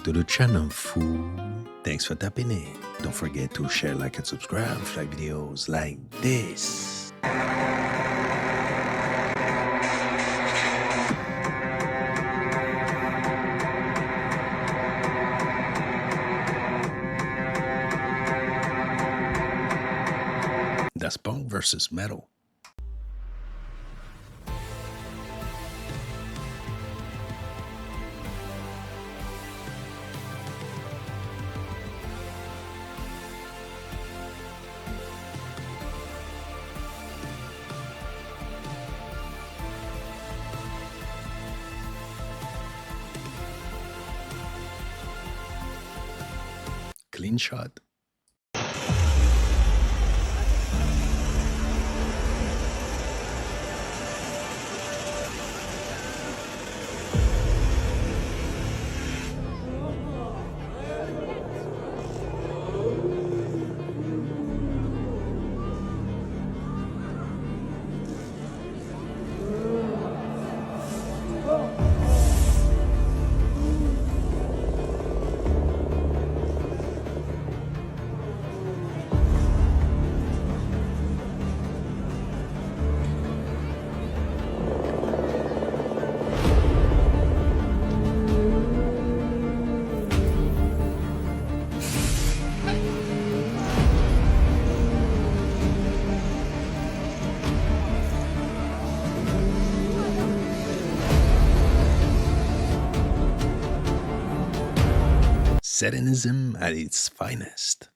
to the channel, fool. Thanks for tapping in. Don't forget to share, like, and subscribe for videos like this. That's punk versus metal. Clean shot. Satanism at its finest.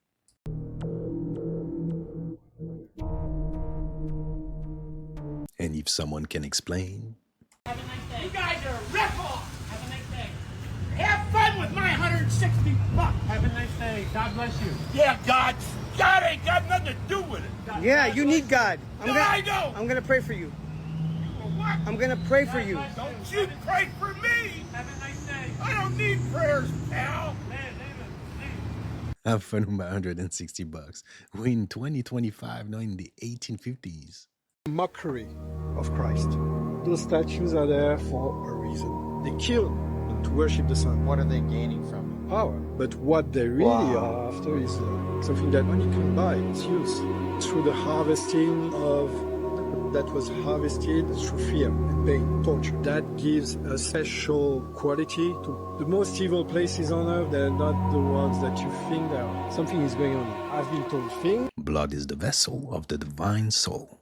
And if someone can explain, Have a nice day. You guys are a rip-off. Have a nice day. Have fun with my $160. Have a nice day. God bless you. Yeah, God ain't got nothing to do with it. Yeah, you need God. I know. I'm gonna pray for you. What? I'm gonna pray for you. Don't you pray for me. Have a nice day. I don't need prayers, pal. have fun with my $160. We're in 2025, not in the 1850s. Mockery of Christ. Those statues are there for a reason. They kill to worship the sun. What are they gaining from it? Power. But what they really are after is something that money can buy. It's use. Through the harvesting of that was harvested through fear and pain, torture. That gives a special quality to the most evil places on earth. They're not the ones that you think they are. Something is going on. I've been told things. Blood is the vessel of the divine soul.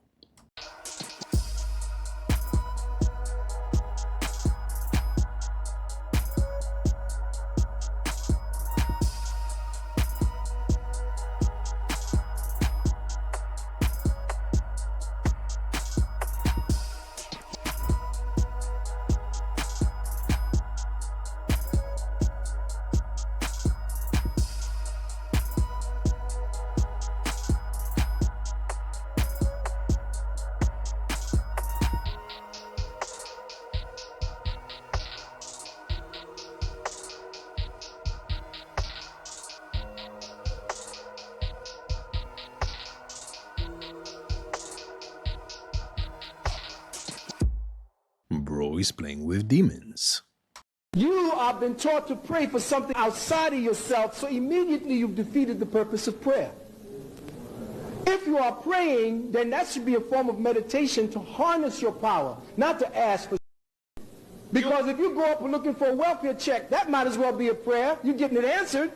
Bro is playing with demons. You have been taught to pray for something outside of yourself, so immediately you've defeated the purpose of prayer. If you are praying, then that should be a form of meditation to harness your power, not to ask for. Because if you go up and looking for a welfare check, that might as well be a prayer. You're getting it answered.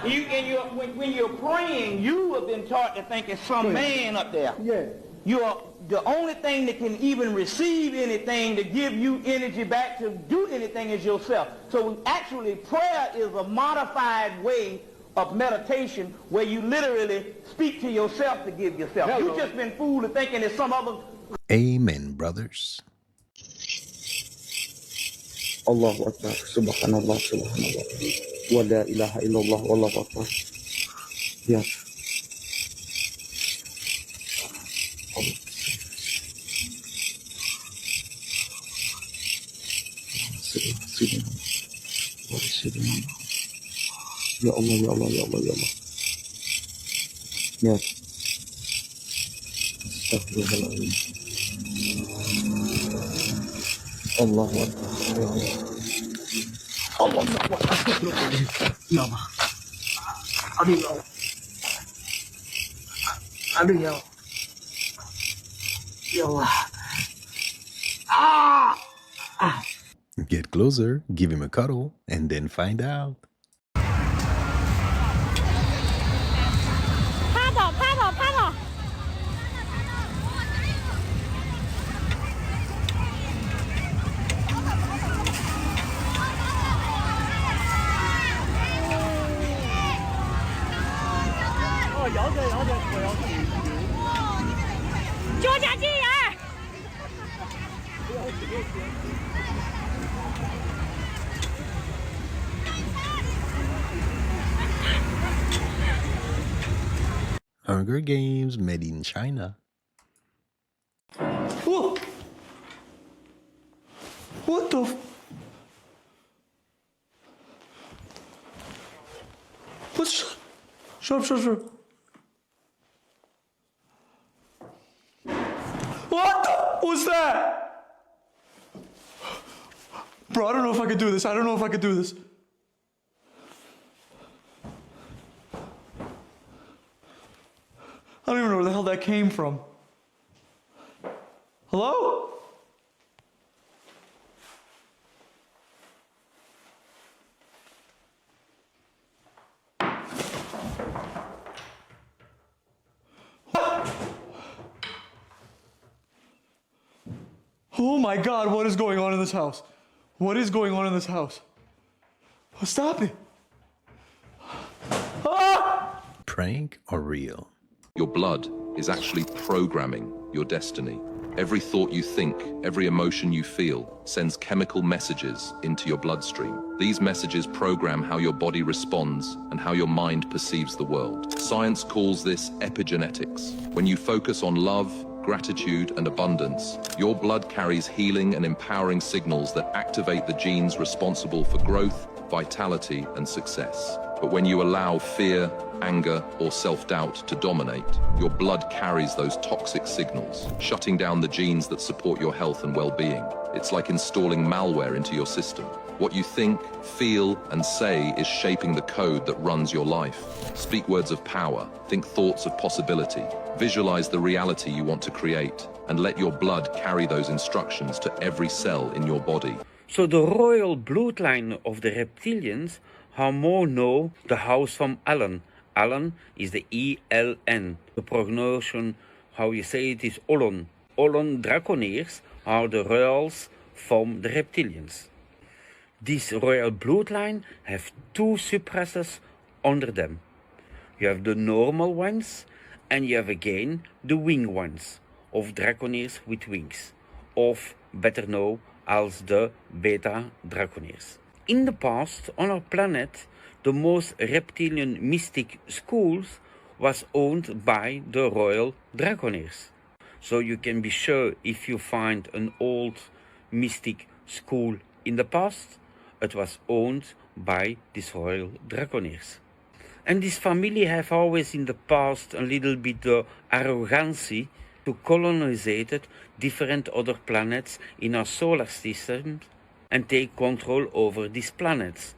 When you're praying, you have been taught to think it's some man up there. Yeah. The only thing that can even receive anything to give you energy back to do anything is yourself. So actually prayer is a modified way of meditation where you literally speak to yourself to give yourself. You've just been fooled to thinking it's some other... Amen, brothers. Allahu Akbar, Subhanallah, Subhanallah, wa la ilaha illallah, Wallahu Akbar. Yes. Ya Allah, Ya Allah, Ya Allah, Ya Allah. Yes. Astaghfirullahaladzim. Allahu Akbar. Ya Allah. Get closer, give him a cuddle, and then find out. 趴倒。脚下进眼。Hunger Games made in China. Whoa. What the? What's? Shut up. What the? What's that? Bro, I don't know if I can do this. I don't even know where the hell that came from. Hello? Oh my God, what is going on in this house? What is going on in this house? Oh, stop it. Ah! Prank or real? Your blood is actually programming your destiny. Every thought you think, every emotion you feel, sends chemical messages into your bloodstream. These messages program how your body responds and how your mind perceives the world. Science calls this epigenetics. When you focus on love, gratitude, and abundance, your blood carries healing and empowering signals that activate the genes responsible for growth, vitality, and success. But when you allow fear, anger, or self-doubt to dominate, your blood carries those toxic signals, shutting down the genes that support your health and well-being. It's like installing malware into your system. What you think, feel, and say is shaping the code that runs your life. Speak words of power, think thoughts of possibility, visualize the reality you want to create, and let your blood carry those instructions to every cell in your body. So the royal bloodline of the reptilians are more know the house from Allen. Allen is the E-L-N. The pronunciation, how you say it, is Olon. Olon Draconeers are the royals from the reptilians. This royal bloodline have two supressors under them. You have the normal ones, and you have again the wing ones, of Draconeers with wings, of better known as the Beta Draconeers. In the past, on our planet, the most reptilian mystic schools was owned by the royal Draconeers. So you can be sure if you find an old mystic school in the past, it was owned by these royal Draconeers. And this family have always in the past a little bit of arrogancy to colonize different other planets in our solar system and take control over these planets.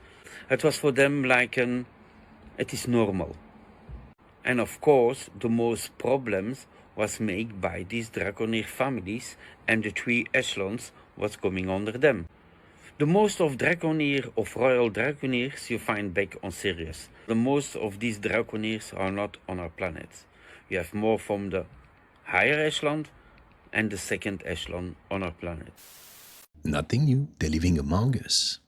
It was for them like it is normal. And of course, the most problems was made by these Draconeer families and the three echelons was coming under them. The most of Draconeer, of royal Draconeers, you find back on Sirius. The most of these Draconeers are not on our planet. You have more from the higher echelon and the second echelon on our planet. Nothing new, they're living among us.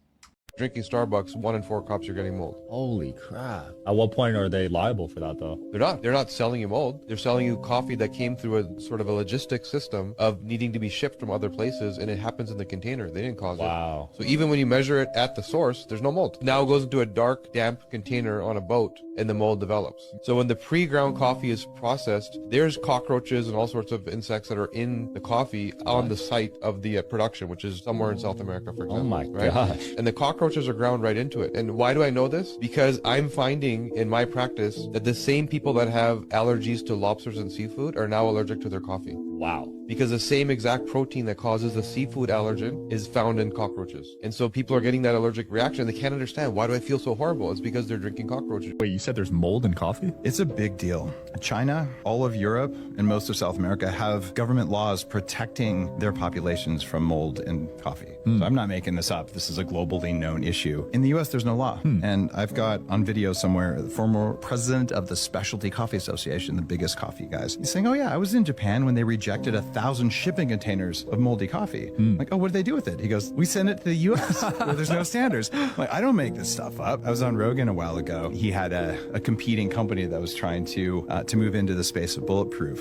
Drinking Starbucks, 1 in 4 cups you're getting mold. Holy crap. At what point are they liable for that, though? They're not selling you mold. They're selling you coffee that came through a sort of a logistic system of needing to be shipped from other places, and it happens in the container. They didn't cause it. Wow. So even when you measure it at the source, there's no mold. Now it goes into a dark, damp container on a boat, and the mold develops. So when the pre-ground coffee is processed, there's cockroaches and all sorts of insects that are in the coffee on the site of the production, which is somewhere in South America, for example. Oh my right? gosh. And the cockroaches are ground right into it. And why do I know this? Because I'm finding in my practice that the same people that have allergies to lobsters and seafood are now allergic to their coffee. Wow. Because the same exact protein that causes the seafood allergen is found in cockroaches. And so people are getting that allergic reaction. They can't understand, why do I feel so horrible? It's because they're drinking cockroaches. Wait, you said there's mold in coffee? It's a big deal. China, all of Europe, and most of South America have government laws protecting their populations from mold in coffee. So I'm not making this up. This is a globally known issue. In the US, there's no law. And I've got on video somewhere the former president of the Specialty Coffee Association, the biggest coffee guys. He's saying, oh yeah, I was in Japan when they rejected 1,000 shipping containers of moldy coffee. I'm like, oh, what did they do with it? He goes, we send it to the US where there's no standards. I'm like, I don't make this stuff up. I was on Rogan a while ago. He had a competing company that was trying to move into the space of bulletproof.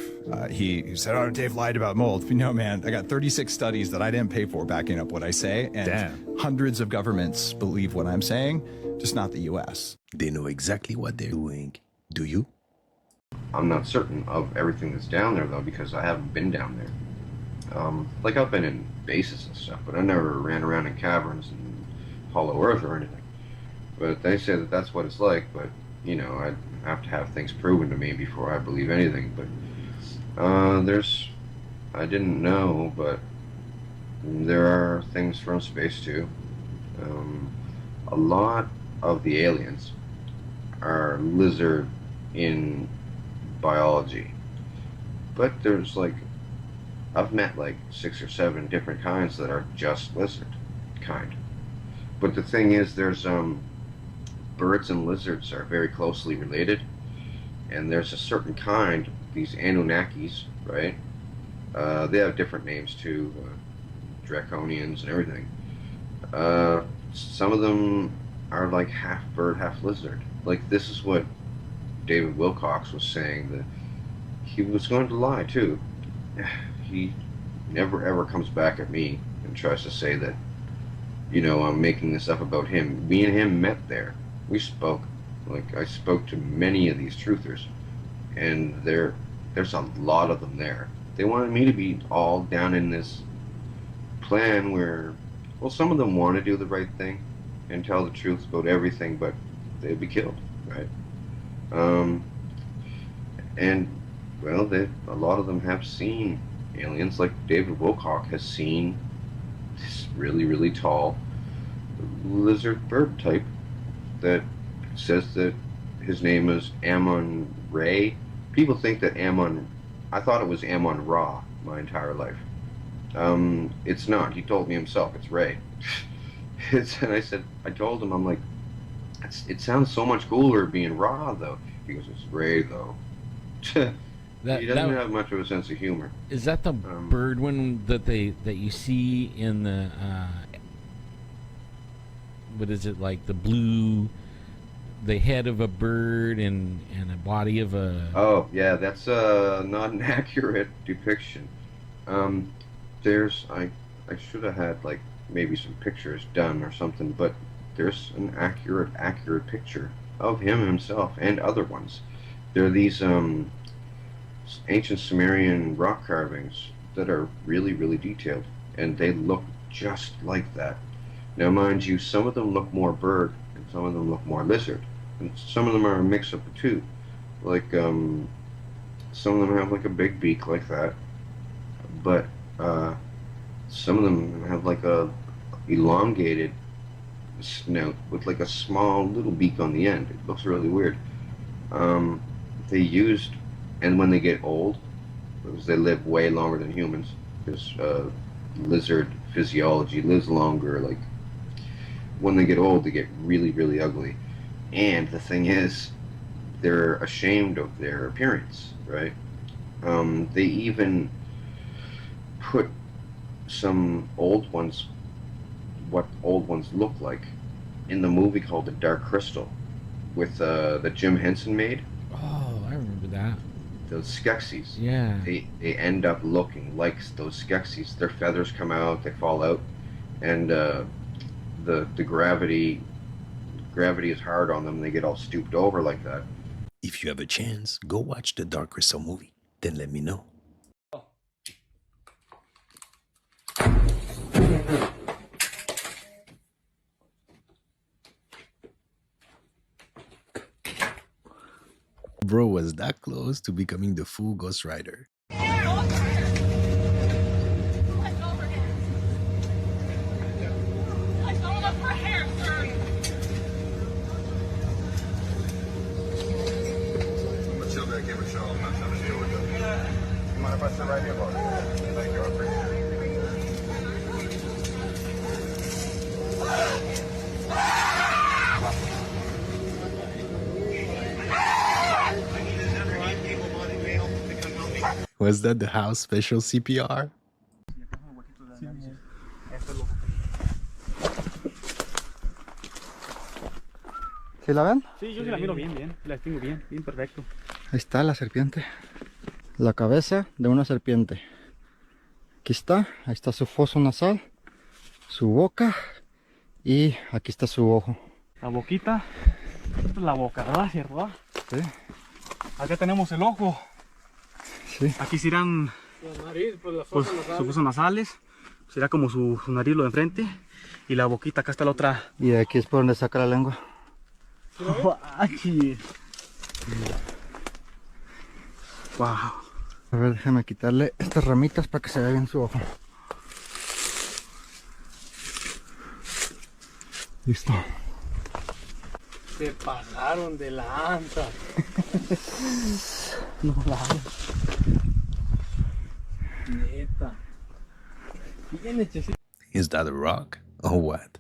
He said, oh, Dave lied about mold. No, man, I got 36 studies that I didn't pay for backing up what I say. And hundreds of governments believe what I'm saying, just not the US. They know exactly what they're doing. Do you? I'm not certain of everything that's down there, though, because I haven't been down there. Like, I've been in bases and stuff, but I never ran around in caverns and hollow earth or anything. But they say that that's what it's like, but, you know, I'd have to have things proven to me before I believe anything. But I didn't know, but there are things from space, too. A lot of the aliens are lizard in biology, but there's like, I've met like 6 or 7 different kinds that are just lizard kind. But the thing is, there's birds and lizards are very closely related, and there's a certain kind, these Anunnakis, right? They have different names too, draconians and everything. Some of them are like half bird, half lizard. Like, this is what David Wilcox was saying, that he was going to lie too. He never ever comes back at me and tries to say that, you know, I'm making this up about him. Me and him met there. We spoke. Like, I spoke to many of these truthers, and there's a lot of them there. They wanted me to be all down in this plan where, well, some of them want to do the right thing and tell the truth about everything, but they'd be killed, right? And, well, a lot of them have seen aliens. Like David Wilcock has seen this really, really tall lizard bird type that says that his name is Ammon Ray. People think that I thought it was Ammon Ra my entire life. It's not. He told me himself, it's Ray. And I told him, I'm like, it sounds so much cooler being Ra, though. He goes, it's Ray, though. He doesn't have much of a sense of humor. Is that the bird one that you see in the what is it, like the blue, the head of a bird and a body of a... Oh yeah, that's not an accurate depiction. I should have had like maybe some pictures done or something, but there's an accurate picture of him himself and other ones. There are these ancient Sumerian rock carvings that are really, really detailed, and they look just like that. Now, mind you, some of them look more bird, and some of them look more lizard, and some of them are a mix of the two. Like, some of them have like a big beak like that, but some of them have like a elongated snout with like a small little beak on the end. It looks really weird. They used, and when they get old, because they live way longer than humans, because lizard physiology lives longer, like when they get old they get really, really ugly. And the thing is, they're ashamed of their appearance, right? They even put some old ones, what old ones look like, in the movie called The Dark Crystal, with that Jim Henson made. Oh, I remember that. Those Skeksis. Yeah. They end up looking like those Skeksis. Their feathers come out, they fall out, and the gravity is hard on them. They get all stooped over like that. If you have a chance, go watch the Dark Crystal movie. Then let me know. Bro was that close to becoming the full Ghost Rider. Was that the house special CPR? ¿Sí la ven? Sí, yo sí la miro bien, la distingo bien perfecto. Ahí está la serpiente. La cabeza de una serpiente. Aquí está, ahí está su foso nasal, su boca y aquí está su ojo. La boquita, esta es la boca, ¿verdad? ¿Cierto? Sí. Acá tenemos el ojo. Sí. Aquí serán La nariz, pues las pues, fosas sus fosas nasales. Será como su nariz lo de enfrente. Y la boquita, acá está la otra. Y aquí es por donde saca la lengua. Aquí. Wow. A ver, déjame quitarle estas ramitas para que se vea bien su ojo. Listo. Se pasaron de lanza. No la Neta. Bien hechecito. Is that a rock or what?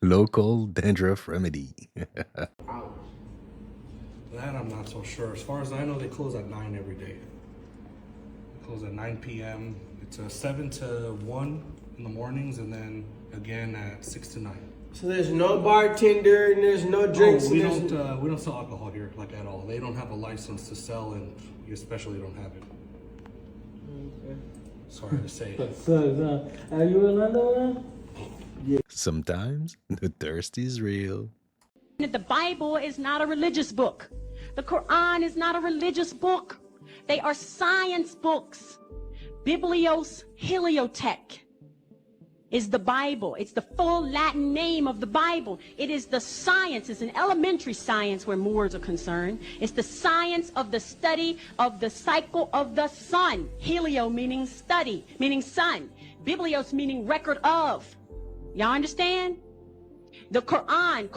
Local dandruff remedy. That I'm not so sure. As far as I know, they close at 9 every day. They close at 9 p.m. It's 7 to 1 in the mornings, and then again at 6 to 9. So there's no bartender and there's no drinks. Oh, we don't sell alcohol here, like at all. They don't have a license to sell, and you especially don't have it. Okay. Sorry to say. Are you Orlando? Yeah. Sometimes the thirst is real. The Bible is not a religious book. The Quran is not a religious book. They are science books. Biblios Heliotech is the Bible. It's the full Latin name of the Bible. It is the science. It's an elementary science where Moors are concerned. It's the science of the study of the cycle of the sun. Helio meaning study, meaning sun. Biblios meaning record of. Y'all understand? The Quran,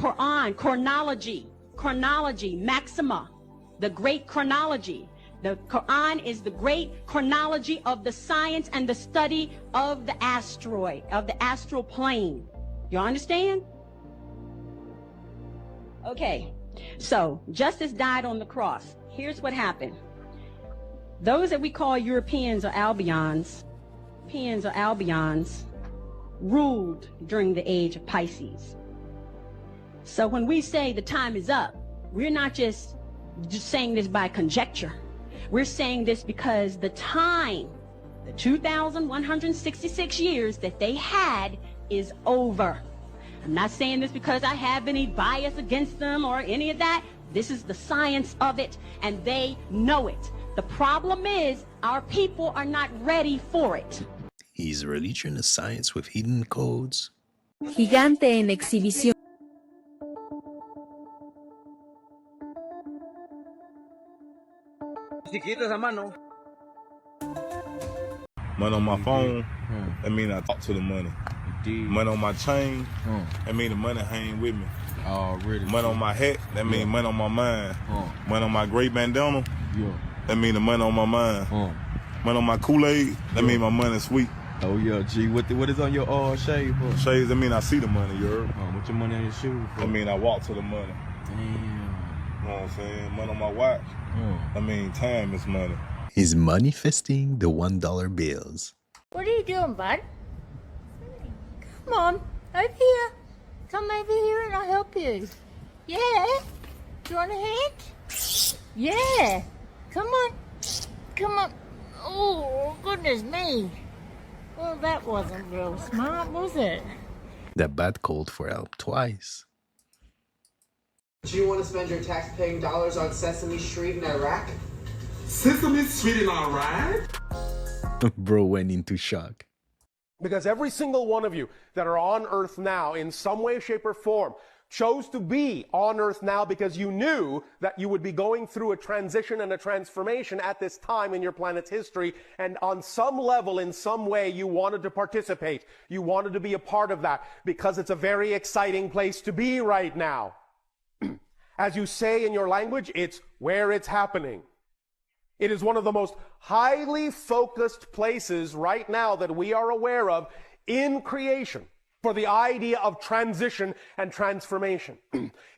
chronology, maxima, the great chronology. The Quran is the great chronology of the science and the study of the asteroid, of the astral plane. Y'all understand? Okay, so justice died on the cross. Here's what happened. Those that we call Europeans or Albions, ruled during the age of Pisces. So when we say the time is up, we're not just saying this by conjecture. We're saying this because the time, the 2,166 years that they had is over. I'm not saying this because I have any bias against them or any of that. This is the science of it, and they know it. The problem is our people are not ready for it. Is religion a science with hidden codes? Gigante en exhibición. Chiquitas a mano. Money on my phone, that mean I talk to the money. Money on my chain, that mean the money hang with me. Really? Money on my hat, that mean money on my mind. Money on my gray bandana, that mean the money on my mind. Money on my Kool-Aid, that mean my money sweet. Oh yeah, G. What is on your shade for? Shades, that mean I see the money, you heard? What's your money on your shoes for? That mean I walk to the money. Damn. You know what I'm saying? Money on my watch. I mean time is money. He's manifesting the $1 bills. What are you doing, bud? Come on, over here. Come over here and I'll help you. Yeah? Do you want a hand? Yeah. Come on. Come on. Oh, goodness me. Well, that wasn't real smart, was it? That bat called for help twice. Do you want to spend your tax-paying dollars on Sesame Street in Iraq? Sesame Street in Iraq? Bro went into shock. Because every single one of you that are on Earth now, in some way, shape, or form, chose to be on Earth now because you knew that you would be going through a transition and a transformation at this time in your planet's history, and on some level, in some way, you wanted to participate. You wanted to be a part of that because it's a very exciting place to be right now. As you say in your language, it's where it's happening. It is one of the most highly focused places right now that we are aware of in creation for the idea of transition and transformation.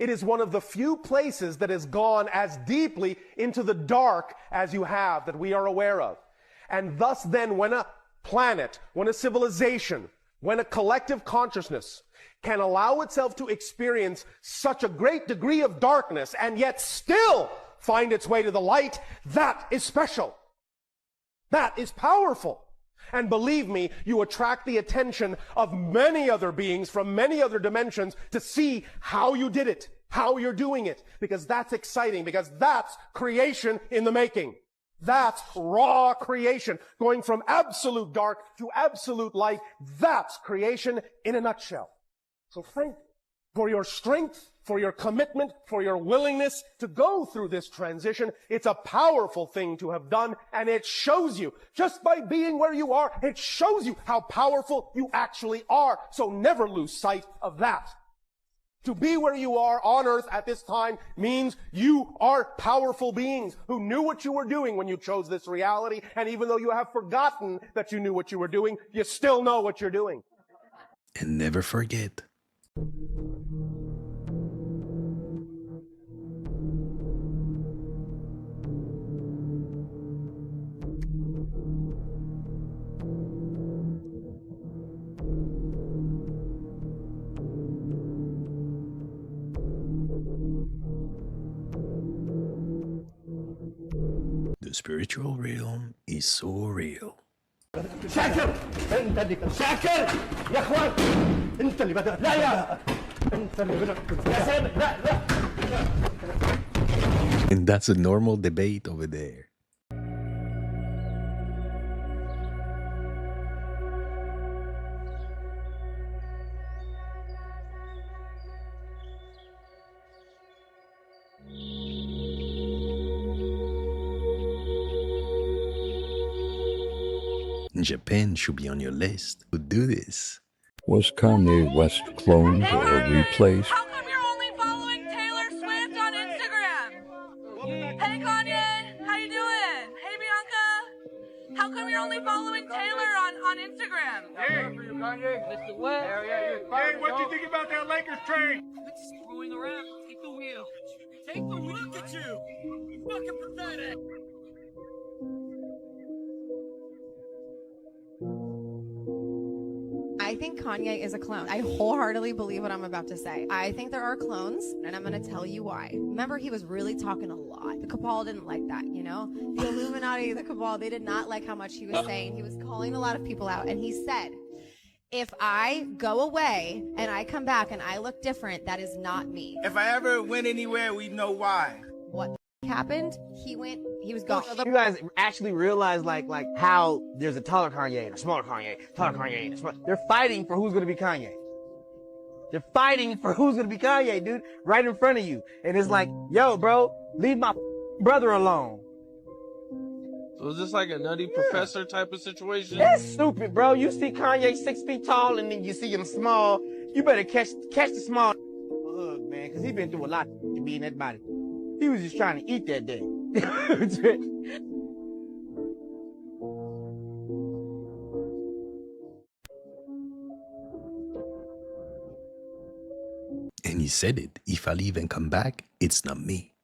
It is one of the few places that has gone as deeply into the dark as you have, that we are aware of. And thus then, when a planet, when a civilization, when a collective consciousness can allow itself to experience such a great degree of darkness and yet still find its way to the light, that is special. That is powerful. And believe me, you attract the attention of many other beings from many other dimensions to see how you did it, how you're doing it, because that's exciting, because that's creation in the making. That's raw creation, going from absolute dark to absolute light. That's creation in a nutshell. So thank you for your strength, for your commitment, for your willingness to go through this transition. It's a powerful thing to have done, and it shows you, just by being where you are, it shows you how powerful you actually are. So never lose sight of that. To be where you are on Earth at this time means you are powerful beings who knew what you were doing when you chose this reality, and even though you have forgotten that you knew what you were doing, you still know what you're doing. And never forget. The spiritual realm is so real. شاكر انت اللي شاكر يا اخوان انت اللي بدأت لا يا انت اللي بدأت يا سامي لا And that's a normal debate over there. Japan should be on your list. Who do this? Was Kanye West cloned or replaced? How come you're only following Taylor Swift on Instagram? Hey Kanye, how you doing? Hey Bianca, how come you're only following Taylor on Instagram? Hey, Kanye. Mr. West. Hey, what you think about that Lakers trade? Quit screwing around. Take the wheel. Take the wheel. Look at you. You're fucking pathetic. I think Kanye is a clone. I wholeheartedly believe what I'm about to say. I think there are clones, and I'm going to tell you why. Remember, he was really talking a lot. The Cabal didn't like that, you know? The Illuminati, the Cabal, they did not like how much he was saying. He was calling a lot of people out, and he said, if I go away and I come back and I look different, that is not me. If I ever went anywhere, we know why. What happened? He was gone. You guys actually realize like how there's a taller Kanye and a smaller Kanye, taller Kanye and a smaller. They're fighting for who's gonna be Kanye. They're fighting for who's gonna be Kanye, dude, right in front of you. And it's like, yo, bro, leave my brother alone. So is this like a nutty professor type of situation? That's stupid, bro. You see Kanye 6 feet tall and then you see him small. You better catch the small hug, man, because he been through a lot to be in that body. He was just trying to eat that day. And he said it. If I leave and come back, it's not me.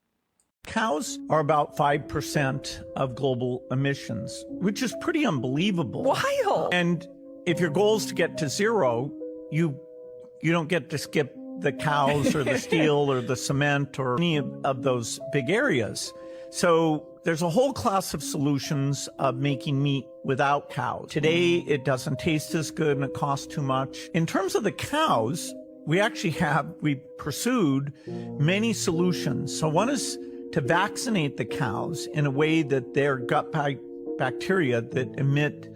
Cows are about 5% of global emissions, which is pretty unbelievable. Wild. And if your goal is to get to zero, you don't get to skip the cows or the steel or the cement or any of those big areas. So there's a whole class of solutions of making meat without cows. Today, it doesn't taste as good and it costs too much. In terms of the cows, we pursued many solutions. So one is to vaccinate the cows in a way that their gut bacteria that emit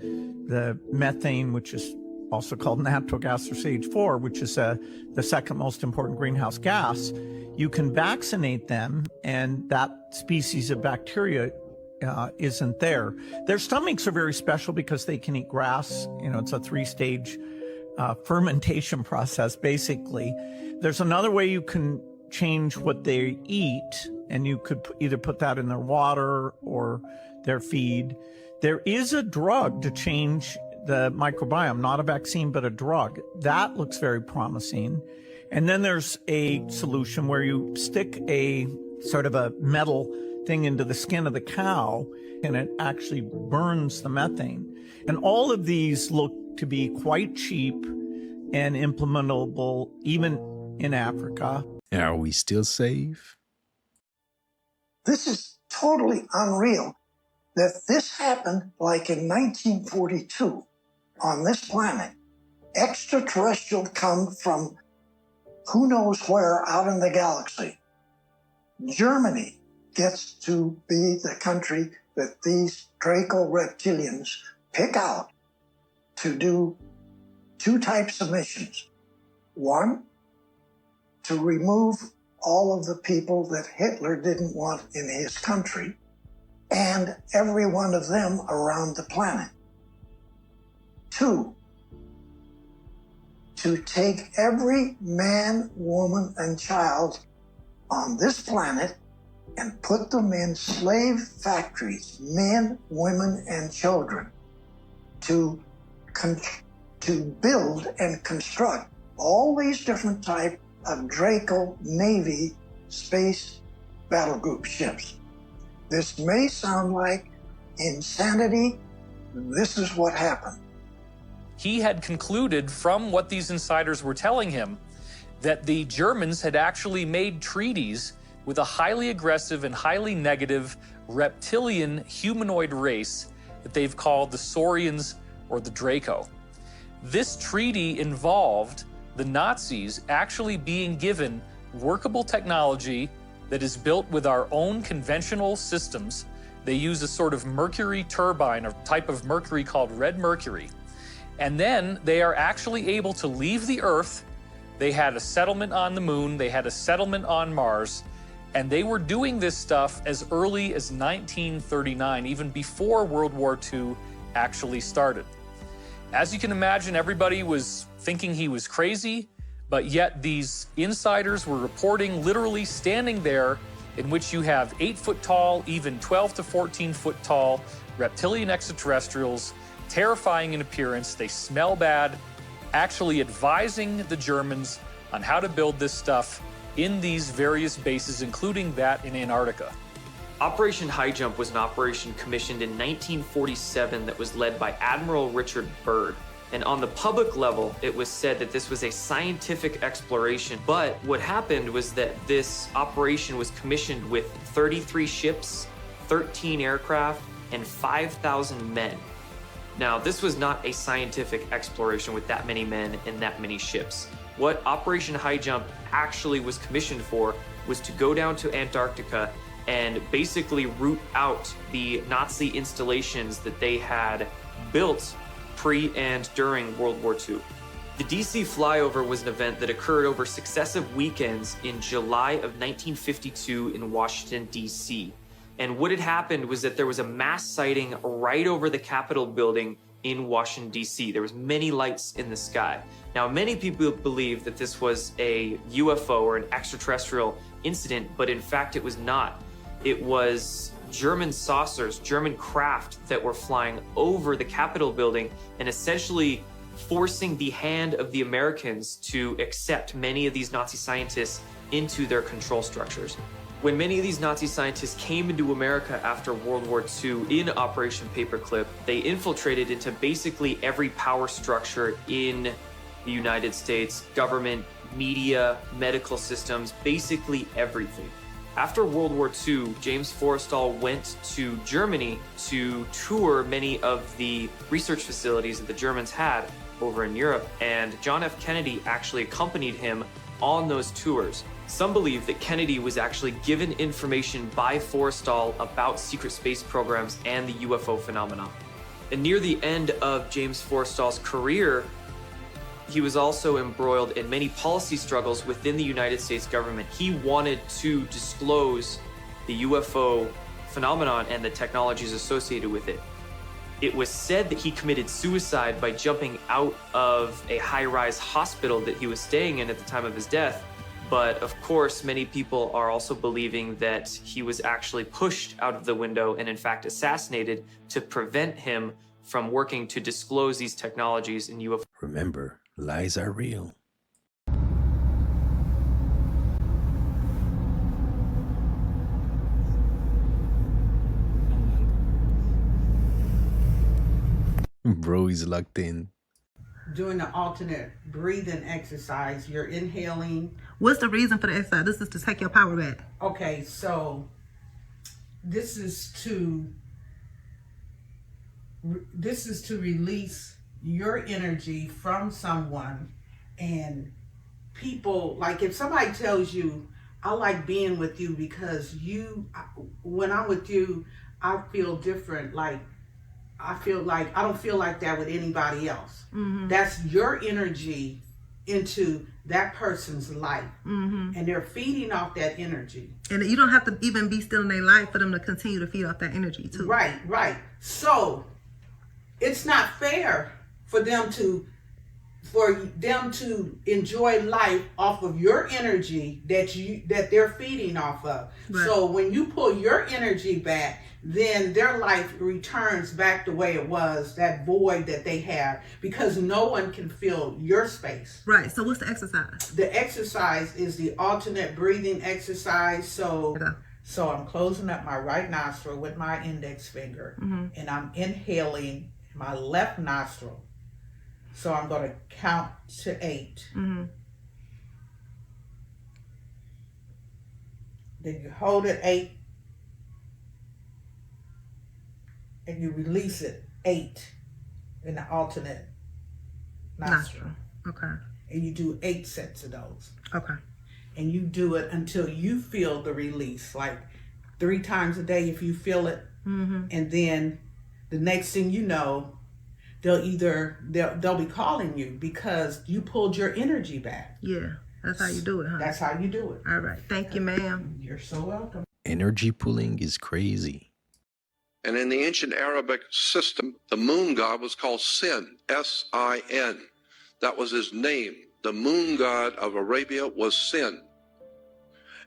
the methane, which is also called natural gas or CH4, which is the second most important greenhouse gas, you can vaccinate them and that species of bacteria isn't there. Their stomachs are very special because they can eat grass. You know, it's a 3-stage fermentation process, basically. There's another way you can change what they eat, and you could either put that in their water or their feed. There is a drug to change the microbiome, not a vaccine, but a drug. That looks very promising. And then there's a solution where you stick a sort of a metal thing into the skin of the cow, and it actually burns the methane. And all of these look to be quite cheap and implementable even in Africa. Are we still safe? This is totally unreal that this happened like in 1942 on this planet. Extraterrestrial come from who knows where out in the galaxy. Germany gets to be the country that these Draco reptilians pick out to do 2 types of missions. One, to remove all of the people that Hitler didn't want in his country, and every one of them around the planet. 2, to take every man, woman, and child on this planet and put them in slave factories, men, women, and children, to build and construct all these different types of Draco Navy space battle group ships. This may sound like insanity. This is what happened. He had concluded from what these insiders were telling him that the Germans had actually made treaties with a highly aggressive and highly negative reptilian humanoid race that they've called the Saurians or the Draco. This treaty involved the Nazis actually being given workable technology that is built with our own conventional systems. They use a sort of mercury turbine, a type of mercury called red mercury. And then they are actually able to leave the Earth. They had a settlement on the moon, they had a settlement on Mars, and they were doing this stuff as early as 1939, even before World War II actually started. As you can imagine, everybody was thinking he was crazy, but yet these insiders were reporting literally standing there, in which you have 8-foot tall, even 12 to 14 foot tall reptilian extraterrestrials, terrifying in appearance, they smell bad, actually advising the Germans on how to build this stuff in these various bases, including that in Antarctica. Operation High Jump was an operation commissioned in 1947 that was led by Admiral Richard Byrd. And on the public level, it was said that this was a scientific exploration. But what happened was that this operation was commissioned with 33 ships, 13 aircraft, and 5,000 men. Now, this was not a scientific exploration with that many men and that many ships. What Operation High Jump actually was commissioned for was to go down to Antarctica and basically root out the Nazi installations that they had built pre and during World War II. The DC flyover was an event that occurred over successive weekends in July of 1952 in Washington, DC. And what had happened was that there was a mass sighting right over the Capitol building in Washington, DC. There was many lights in the sky. Now, many people believe that this was a UFO or an extraterrestrial incident, but in fact it was not. It was German saucers, German craft that were flying over the Capitol building and essentially forcing the hand of the Americans to accept many of these Nazi scientists into their control structures. When many of these Nazi scientists came into America after World War II in Operation Paperclip, they infiltrated into basically every power structure in the United States, government, media, medical systems, basically everything. After World War II, James Forrestal went to Germany to tour many of the research facilities that the Germans had over in Europe, and John F. Kennedy actually accompanied him on those tours. Some believe that Kennedy was actually given information by Forrestal about secret space programs and the UFO phenomenon. And near the end of James Forrestal's career, He was also embroiled in many policy struggles within the United States government. He wanted to disclose the UFO phenomenon and the technologies associated with it. It was said that he committed suicide by jumping out of a high-rise hospital that he was staying in at the time of his death. But of course, many people are also believing that he was actually pushed out of the window and in fact assassinated to prevent him from working to disclose these technologies in UFO. Remember, lies are real. Bro, he's locked in. Doing the alternate breathing exercise, you're inhaling. What's the reason for the exercise? This is to take your power back. Okay, so this is to release your energy from someone. And people, like if somebody tells you, I like being with you because when I'm with you, I feel different. Like I don't feel like that with anybody else. Mm-hmm. That's your energy into that person's life. Mm-hmm. And they're feeding off that energy. And you don't have to even be still in their life for them to continue to feed off that energy too. Right. So it's not fair for them to enjoy life off of your energy that they're feeding off of. Right. So when you pull your energy back, then their life returns back the way it was, that void that they have, because no one can fill your space. Right. So what's the exercise? The exercise is the alternate breathing exercise. So I'm closing up my right nostril with my index finger, mm-hmm. and I'm inhaling my left nostril. So I'm going to count to 8. Mm-hmm. Then you hold it 8. And you release it 8 in the alternate nostril. Okay. And you do 8 sets of those. Okay. And you do it until you feel the release, like 3 times a day if you feel it. Mm-hmm. And then the next thing you know, they'll be calling you because you pulled your energy back. Yeah, that's how you do it, huh? That's how you do it. All right. Thank you, ma'am. You're so welcome. Energy pulling is crazy. And in the ancient Arabic system, the moon god was called Sin, S-I-N. That was his name. The moon god of Arabia was Sin.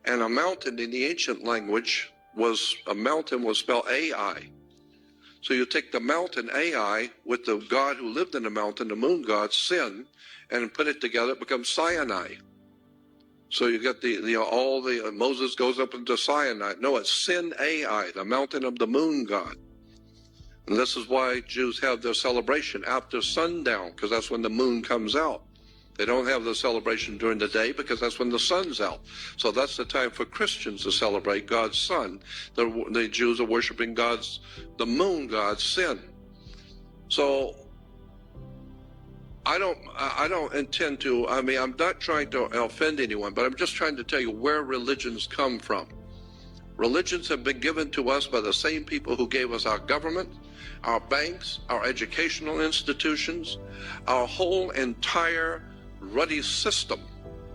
And a mountain in the ancient language was spelled Ai. So you take the mountain Ai with the god who lived in the mountain, the moon god Sin, and put it together, it becomes Sinai. So you get Moses goes up into Sinai. No, it's Sin Ai, the mountain of the moon god. And this is why Jews have their celebration after sundown, because that's when the moon comes out. They don't have the celebration during the day because that's when the sun's out. So that's the time for Christians to celebrate God's son. The Jews are worshiping the moon god, Sin. So I don't intend to, I'm not trying to offend anyone, but I'm just trying to tell you where religions come from. Religions have been given to us by the same people who gave us our government, our banks, our educational institutions, our whole entire ruddy system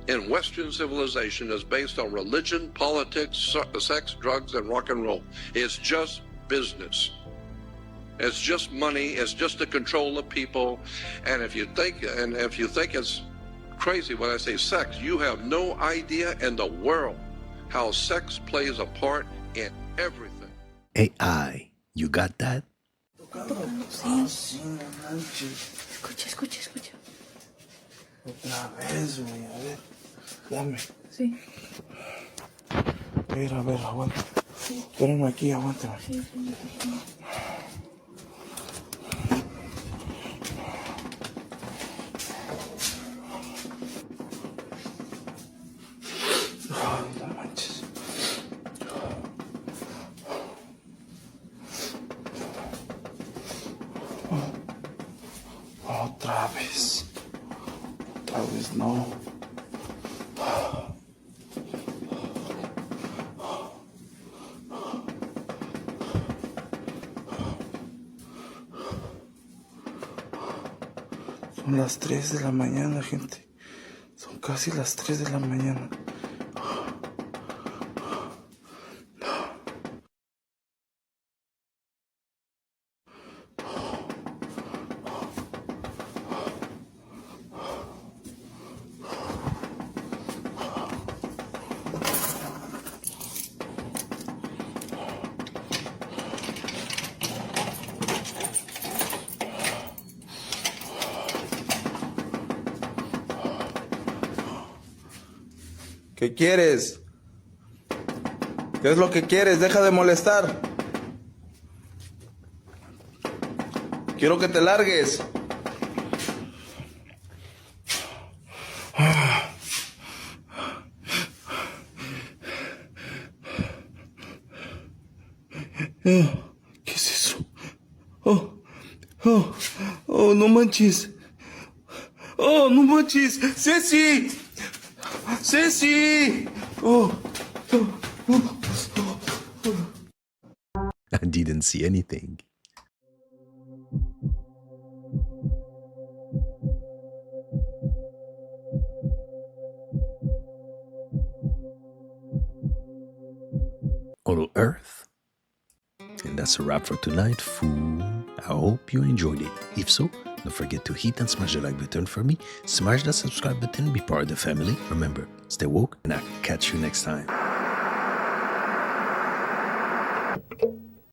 in Western civilization is based on religion, politics, sex, drugs, and rock and roll. It's just business. It's just money. It's just to control the people. And if you think it's crazy when I say sex, you have no idea in the world how sex plays a part in everything. AI, you got that? Escucha. Otra vez, güey, a ver. Dame. Sí. A ver, aguanta. Espérame aquí, aguántame. Sí. No manches. Otra vez. Otra vez no. Son las 3 de la mañana, gente. Son casi las 3 de la mañana. ¿Qué quieres? ¿Qué es lo que quieres? Deja de molestar. Quiero que te largues. ¿Qué es eso? Oh, no manches. Oh, no manches. ¡Ceci! ¡Ceci! I didn't see anything. All Earth. And that's a wrap for tonight, fool. I hope you enjoyed it. If so, don't forget to hit and smash the like button for me. Smash that subscribe button, be part of the family. Remember, stay woke, and I'll catch you next time.